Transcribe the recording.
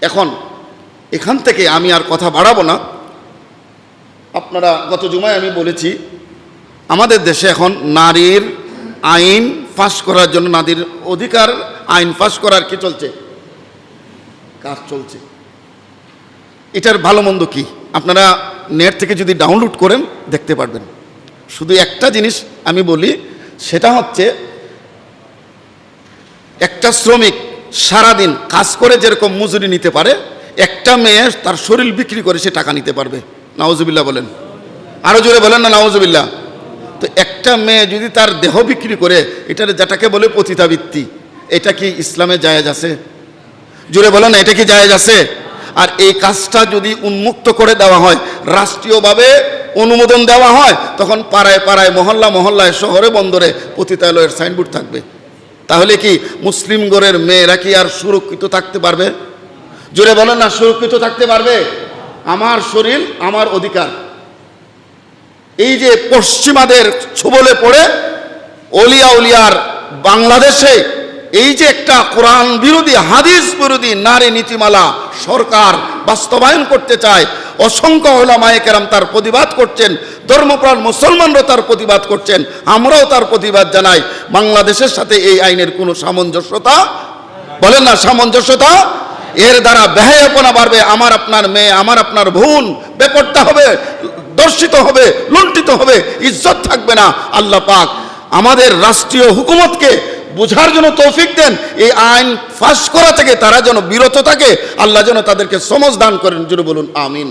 এখন এখান থেকে আমি আর কথা বাড়াবো না। আপনারা গত জুমায় আমি বলেছি, আমাদের দেশে এখন নারীর আইন পাস করার জন্য, নারীর অধিকার আইন পাস করার কি চলছে, কাজ চলছে। এটার ভালো মন্দ কি আপনারা নেট থেকে যদি ডাউনলোড করেন দেখতে পারবেন। শুধু একটা জিনিস আমি বলি, সেটা হচ্ছে একটা শ্রমিক সারাদিন কাজ করে যেরকম মজুরি নিতে পারে, একটা মেয়ে তার শরীর বিক্রি করে সে টাকা নিতে পারবে। নাউজুবিল্লাহ বলেন, আরো জোরে বলেন না নাউজুবিল্লাহ। তো একটা মেয়ে যদি তার দেহ বিক্রি করে, এটার যেটাকে বলে পতিতাবৃত্তি, এটা কি ইসলামে জায়েজ আছে? জোরে বলেন না, এটা কি জায়েজ আছে? আর এই কাজটা যদি উন্মুক্ত করে দেওয়া হয়, রাষ্ট্রীয়ভাবে অনুমোদন দেওয়া হয়, তখন পাড়ায় পাড়ায়, মহল্লা মহল্লায়, শহরে বন্দরে পতিতালয়ের সাইনবোর্ড থাকবে। তাহলে কি মুসলিম ঘরের মেয়েরা কি আর সুরক্ষিত থাকতে পারবে? জোরে বলেন না, সুরক্ষিত থাকতে পারবে? আমার শরীর আমার অধিকার। এই যে পশ্চিমাদের ছোবলে পড়ে অলিয়া উলিয়ার বাংলাদেশে এই যে একটা কোরআন বিরোধী, হাদিস বিরোধী নারী নীতিমালা সরকার বাস্তবায়ন করতে চায়, অসংখ্য ওলামায়ে কেরাম তার প্রতিবাদ করছেন, ধর্মপ্রাণ মুসলমানরা তার প্রতিবাদ করছেন, আমরাও তার প্রতিবাদ জানাই। বাংলাদেশের সাথে এই আইনের কোনো সামঞ্জস্যতা, বলেন না সামঞ্জস্যতা, এর দ্বারা বেহায়াপনা বাড়বে। আমার আপনার মেয়ে, আমার আপনার বোন বেপরদা হবে, দর্শিত হবে, লুণ্ঠিত হবে, ইজ্জত থাকবে না। আল্লাহ পাক আমাদের রাষ্ট্রীয় হুকুমতকে বোঝার জন্য তৌফিক দেন, এই আইন ফাঁস করা থেকে তারা যেন বিরত থাকে, আল্লাহ যেন তাদেরকে সমঝ দান করেন। জোরে বলুন আমিন।